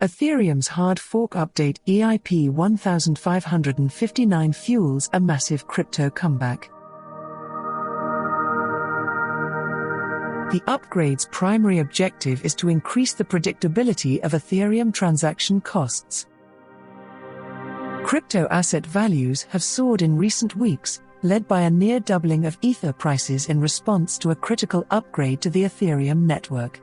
Ethereum's hard fork update EIP-1559 fuels a massive crypto comeback. The upgrade's primary objective is to increase the predictability of Ethereum transaction costs. Crypto asset values have soared in recent weeks, led by a near doubling of Ether prices in response to a critical upgrade to the Ethereum network.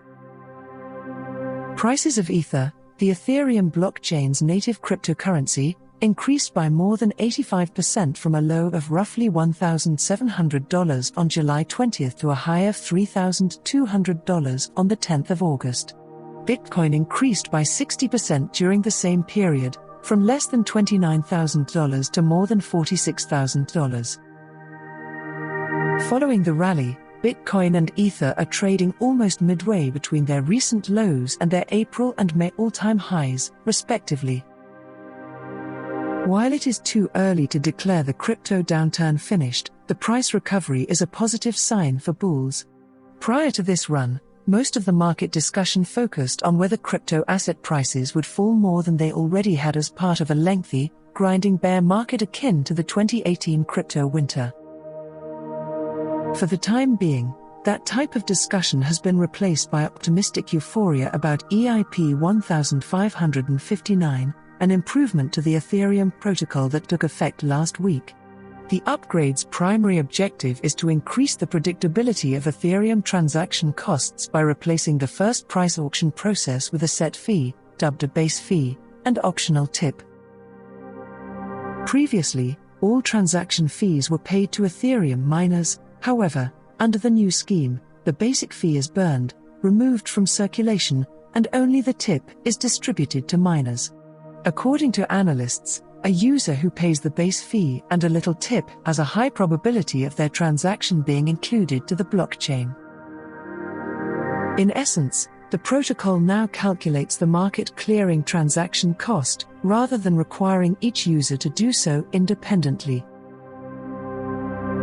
Prices of Ether, the Ethereum blockchain's native cryptocurrency, increased by more than 85% from a low of roughly $1,700 on July 20 to a high of $3,200 on the 10th of August. Bitcoin increased by 60% during the same period, from less than $29,000 to more than $46,000. Following the rally, Bitcoin and Ether are trading almost midway between their recent lows and their April and May all-time highs, respectively. While it is too early to declare the crypto downturn finished, the price recovery is a positive sign for bulls. Prior to this run, most of the market discussion focused on whether crypto asset prices would fall more than they already had as part of a lengthy, grinding bear market akin to the 2018 crypto winter. For the time being, that type of discussion has been replaced by optimistic euphoria about EIP-1559, an improvement to the Ethereum protocol that took effect last week. The upgrade's primary objective is to increase the predictability of Ethereum transaction costs by replacing the first price auction process with a set fee, dubbed a base fee, and optional tip. Previously, all transaction fees were paid to Ethereum miners. However, under the new scheme, the basic fee is burned, removed from circulation, and only the tip is distributed to miners. According to analysts, a user who pays the base fee and a little tip has a high probability of their transaction being included to the blockchain. In essence, the protocol now calculates the market clearing transaction cost, rather than requiring each user to do so independently.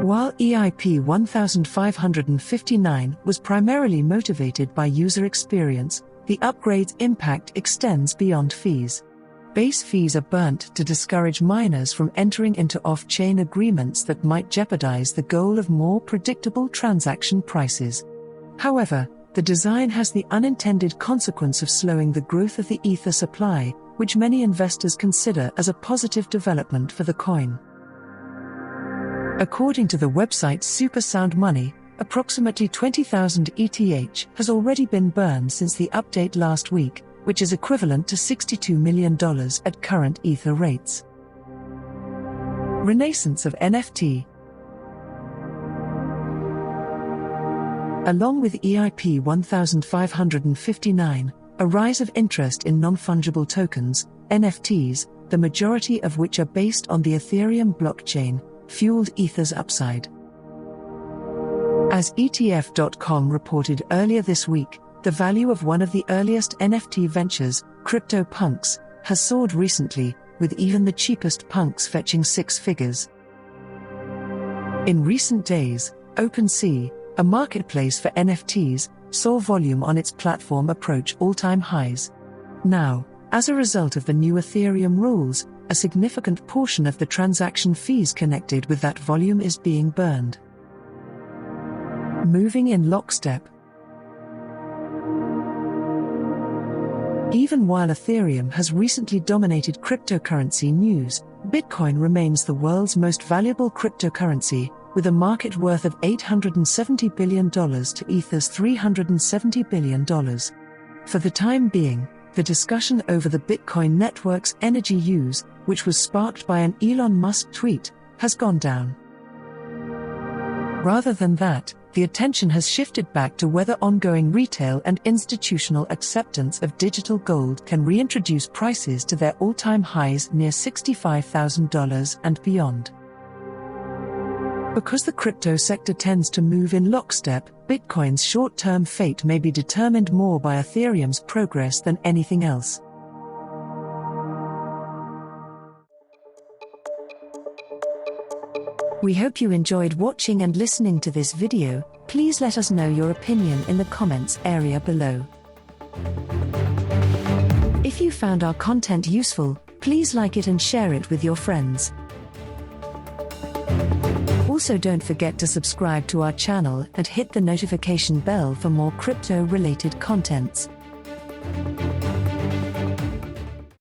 While EIP-1559 was primarily motivated by user experience, the upgrade's impact extends beyond fees. Base fees are burnt to discourage miners from entering into off-chain agreements that might jeopardize the goal of more predictable transaction prices. However, the design has the unintended consequence of slowing the growth of the Ether supply, which many investors consider as a positive development for the coin. According to the website Super Sound Money, approximately 20,000 ETH has already been burned since the update last week, which is equivalent to $62 million at current Ether rates. Renaissance of NFT. Along with EIP-1559, a rise of interest in non-fungible tokens, NFTs, the majority of which are based on the Ethereum blockchain, fueled Ether's upside. As ETF.com reported earlier this week, the value of one of the earliest NFT ventures, CryptoPunks, has soared recently, with even the cheapest punks fetching six figures. In recent days, OpenSea, a marketplace for NFTs, saw volume on its platform approach all-time highs. Now, as a result of the new Ethereum rules, a significant portion of the transaction fees connected with that volume is being burned. Moving in lockstep. Even while Ethereum has recently dominated cryptocurrency news, Bitcoin remains the world's most valuable cryptocurrency, with a market worth of $870 billion to Ether's $370 billion. For the time being, the discussion over the Bitcoin network's energy use, which was sparked by an Elon Musk tweet, has gone down. Rather than that, the attention has shifted back to whether ongoing retail and institutional acceptance of digital gold can reintroduce prices to their all-time highs near $65,000 and beyond. Because the crypto sector tends to move in lockstep, Bitcoin's short-term fate may be determined more by Ethereum's progress than anything else. We hope you enjoyed watching and listening to this video. Please let us know your opinion in the comments area below. If you found our content useful, please like it and share it with your friends. Also, don't forget to subscribe to our channel and hit the notification bell for more crypto-related contents.